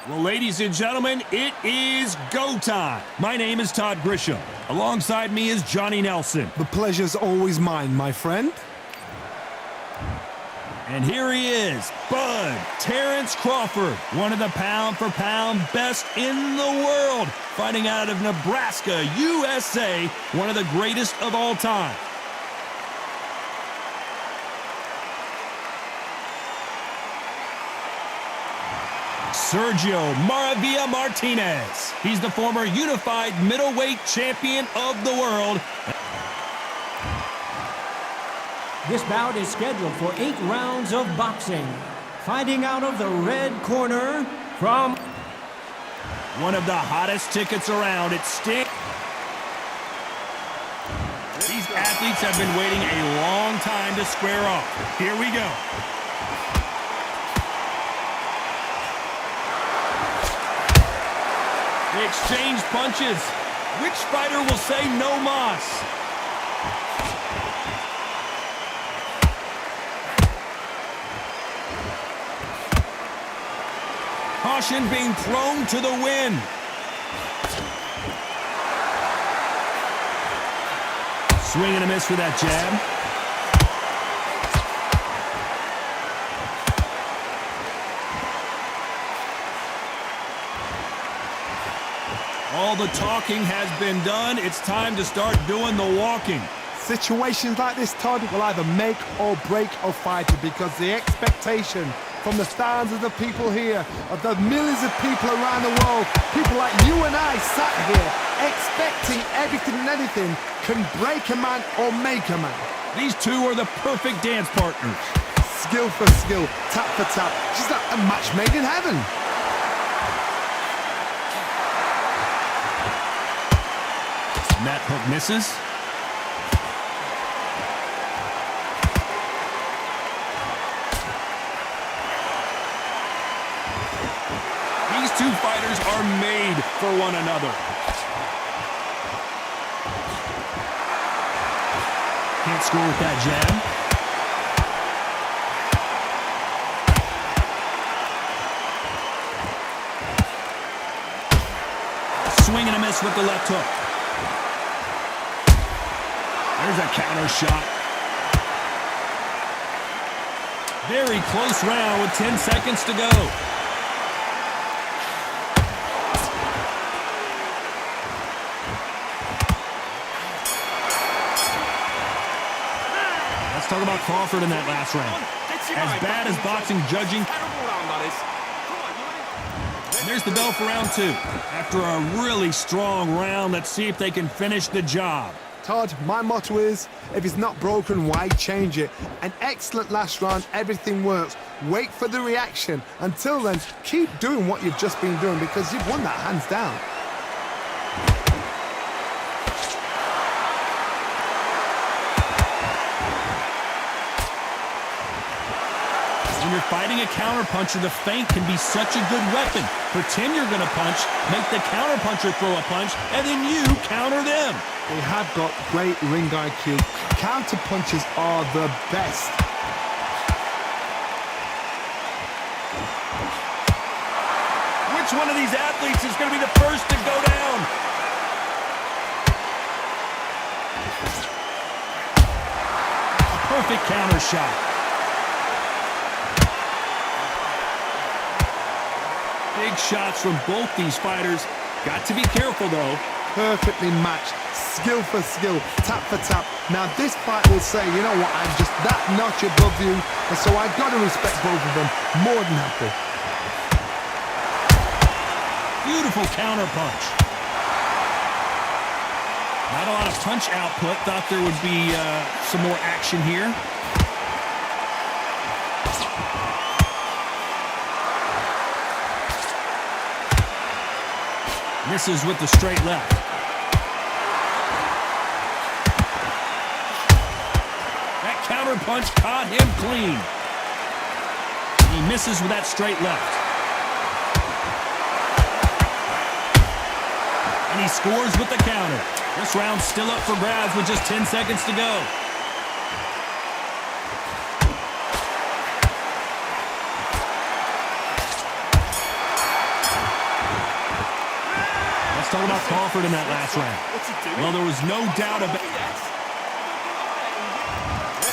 Well, ladies and gentlemen, it is go time. My name is Todd Grisham. Alongside me is Johnny Nelson. The pleasure's always mine, my friend. And here he is, Bud Terence Crawford, one of the pound-for-pound best in the world, fighting out of Nebraska, USA, one of the greatest of all time. Sergio Maravella Martinez. He's the former unified middleweight champion of the world. This bout is scheduled for 8 rounds of boxing. Fighting out of the red corner from one of the hottest tickets around, it's Sting. These athletes have been waiting a long time to square off. Here we go. They exchange punches. Which fighter will say no mas? Caution being thrown to the wind. Swing and a miss for that jab. All the talking has been done. It's time to start doing the walking. Situations like this, Todd, will either make or break a fighter because the expectation from the thousands of people here, of the millions of people around the world, people like you and I sat here expecting everything and anything can break a man or make a man. These two are the perfect dance partners. Skill for skill, tap for tap, just like a match made in heaven. That hook misses. These two fighters are made for one another. Can't score with that jab. Swing and a miss with the left hook. There's a counter shot. Very close round with 10 seconds to go. Let's talk about Crawford in that last round. As bad as boxing judging. And there's the bell for round 2. After a really strong round, let's see if they can finish the job. Todd, my motto is, if it's not broken, why change it? An excellent last round, everything works. Wait for the reaction. Until then, keep doing what you've just been doing because you've won that hands down. When you're fighting a counterpuncher, the feint can be such a good weapon. Pretend you're going to punch, make the counterpuncher throw a punch, and then you counter them. They have got great ring IQ. Counter punches are the best. Which one of these athletes is going to be the first to go down? A perfect counter shot. Big shots from both these fighters. Got to be careful, though. Perfectly matched. Skill for skill, tap for tap. Now this fight will say, you know what, I'm just that notch above you, and so I've got to respect both of them. More than happy. Beautiful counter punch. Not a lot of punch output. Thought there would be some more action here. Misses with the straight left. Counter punch caught him clean. He misses with that straight left. And he scores with the counter. This round's still up for grabs with just 10 seconds to go. talk about Crawford in that last round. Well, there was no doubt about it.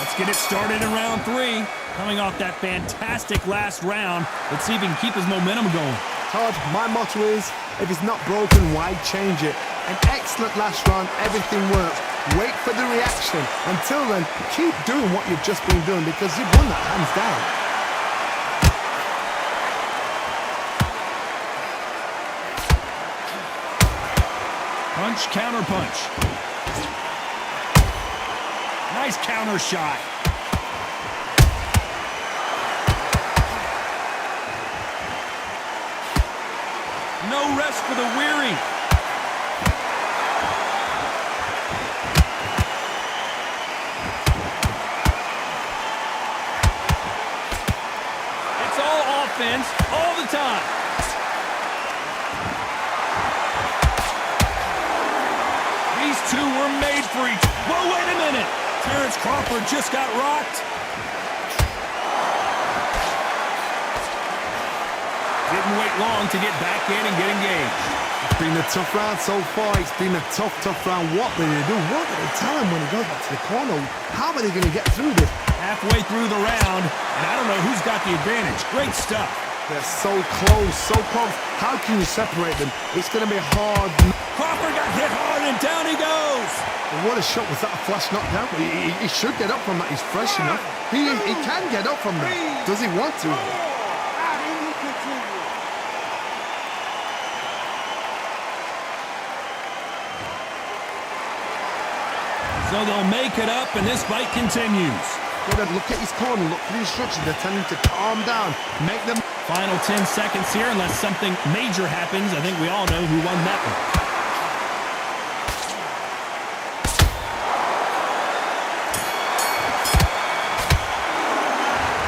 Let's get it started in round 3. Coming off that fantastic last round, let's see if he can keep his momentum going. Todd, my motto is, if it's not broken, why change it? An excellent last round, everything works. Wait for the reaction. Until then, keep doing what you've just been doing because you've won that hands down. Punch, counter punch. Nice counter shot. No rest for the weary. It's all offense all the time. These two were made for each. Whoa, wait a minute. Terence Crawford just got rocked. Didn't wait long to get back in and get engaged. It's been a tough round so far. It's been a tough round. What will they do? What will they tell him when he goes back to the corner? How are they going to get through this? Halfway through the round, and I don't know who's got the advantage. Great stuff. They're so close, so close. How can you separate them? It's going to be hard. Crawford got hit hard, and down he goes. What a shot. Was that a flash knockdown? He should get up from that. He's fresh enough. He can get up from that. Does he want to? So they'll make it up, and this fight continues. Look at his corner. Look for the instructions. They're telling him to calm down. Make them. Final 10 seconds here, unless something major happens. I think we all know who won that one.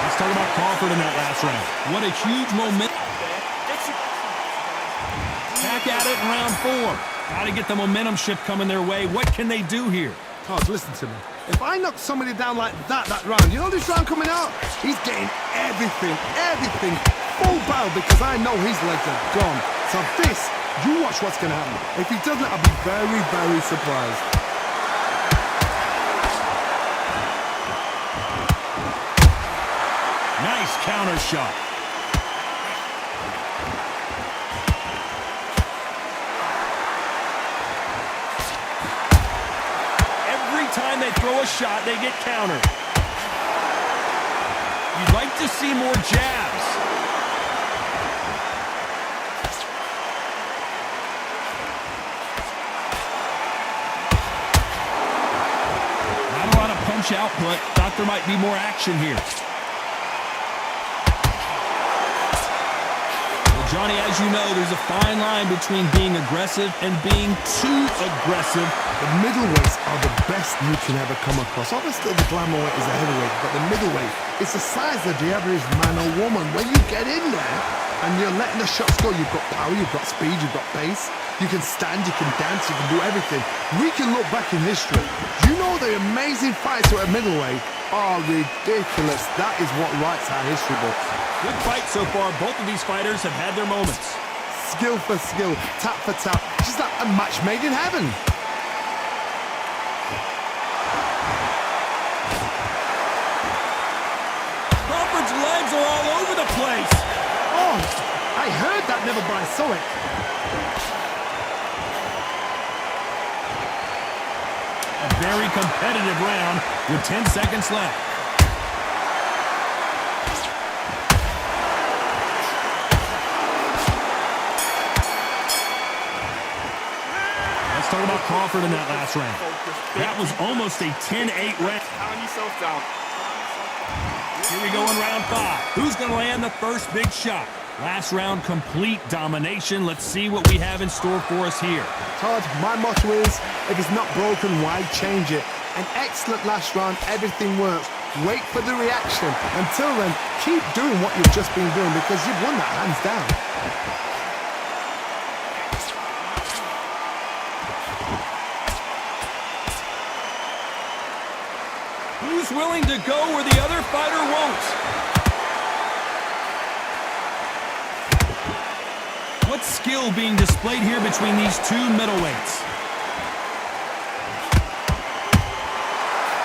Let's talk about Crawford in that last round. What a huge momentum. Back at it in round 4. Got to get the momentum shift coming their way. What can they do here? Todd, listen to me. If I knock somebody down like that round, you know this round coming out? He's getting everything, full barrel because I know his legs are gone. So this, you watch what's going to happen. If he doesn't, I'll be very, very surprised. Nice counter shot. Time they throw a shot, they get countered. You'd like to see more jabs. Not a lot of punch output. Thought there might be more action here. Johnny, as you know, there's a fine line between being aggressive and being too aggressive. The middleweights are the best you can ever come across. Obviously, the glamour weight is a heavyweight, but the middleweight, it's the size of the average man or woman. When you get in there and you're letting the shots go, you've got power, you've got speed, you've got pace. You can stand, you can dance, you can do everything. We can look back in history. You know the amazing fights at middleweight are ridiculous. That is what writes our history books. Good fight so far. Both of these fighters have had their moments. Skill for skill, tap for tap. Just like a match made in heaven. Crawford's legs are all over the place. Oh, I heard that never, but I saw it. A very competitive round with 10 seconds left. Talk about Crawford in that last round. That was almost a 10-8 round. Here we go in round 5. Who's going to land the first big shot? Last round, complete domination. Let's see what we have in store for us here. Todd, my motto is, if it's not broken, why change it? An excellent last round, everything works. Wait for the reaction. Until then, keep doing what you've just been doing because you've won that hands down. Who's willing to go where the other fighter won't? What skill being displayed here between these two middleweights.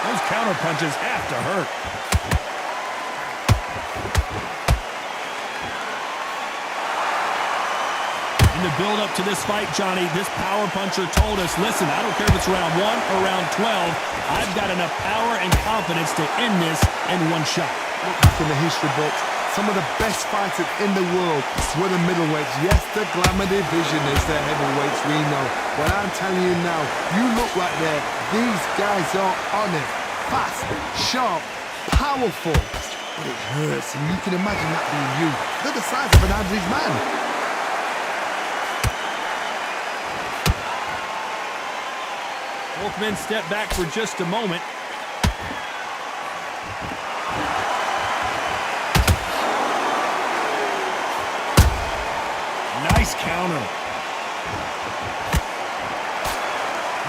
Those counter punches have to hurt. In the build-up to this fight, Johnny, this power puncher told us, listen, I don't care if it's round 1 or round 12, I've got enough power and confidence to end this in one shot. Look back in the history books, some of the best fighters in the world were the middleweights. Yes, the glamour division is the heavyweights, we know. But I'm telling you now, you look right there, these guys are on it. Fast, sharp, powerful. But it hurts, and you can imagine that being you. They're the size of an average man. Both men step back for just a moment. Nice counter.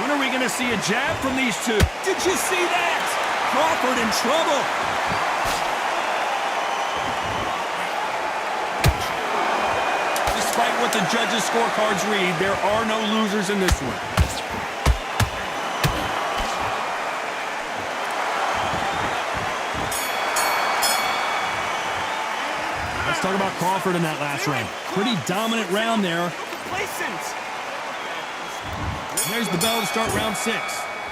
When are we going to see a jab from these two? Did you see that? Crawford in trouble. Despite what the judges' scorecards read, there are no losers in this one. Let's talk about Crawford in that last round. Pretty dominant round there. There's the bell to start round 6.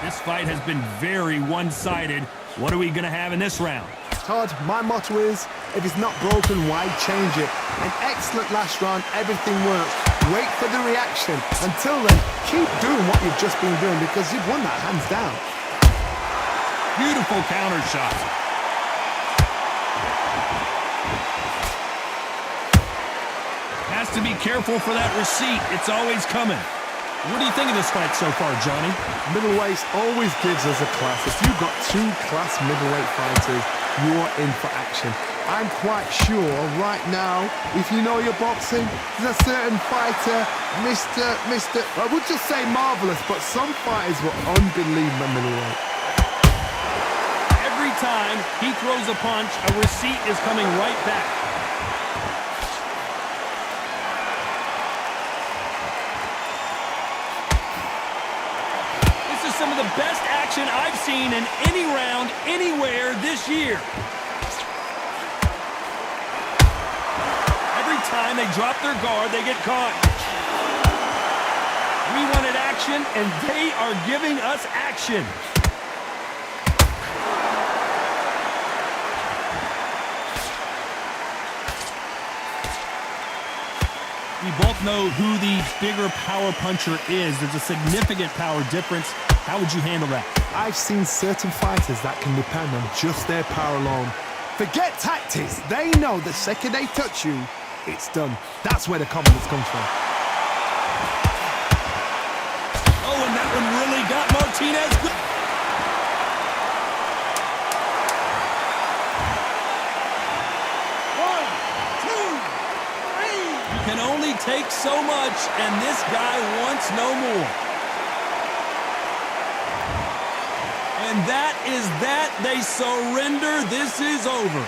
This fight has been very one-sided. What are we going to have in this round? Todd, my motto is, if it's not broken, why change it? An excellent last round, everything works. Wait for the reaction. Until then, keep doing what you've just been doing because you've won that hands down. Beautiful counter shot. Has to be careful for that receipt. It's always coming. What do you think of this fight so far, Johnny? Middleweight always gives us a class. If you've got 2 class middleweight fighters, you're in for action. I'm quite sure right now, if you know your boxing, there's a certain fighter, Mr. I would just say marvelous, but some fighters were unbelievable middleweight. Every time he throws a punch, a receipt is coming right back. Some of the best action I've seen in any round, anywhere this year. Every time they drop their guard, they get caught. We wanted action, and they are giving us action. We both know who the bigger power puncher is. There's a significant power difference. How would you handle that? I've seen certain fighters that can depend on just their power alone. Forget tactics. They know the second they touch you, it's done. That's where the confidence comes from. Oh, and that one really got Martinez. You can only take so much, and this guy wants no more. And that is that. They surrender. This is over.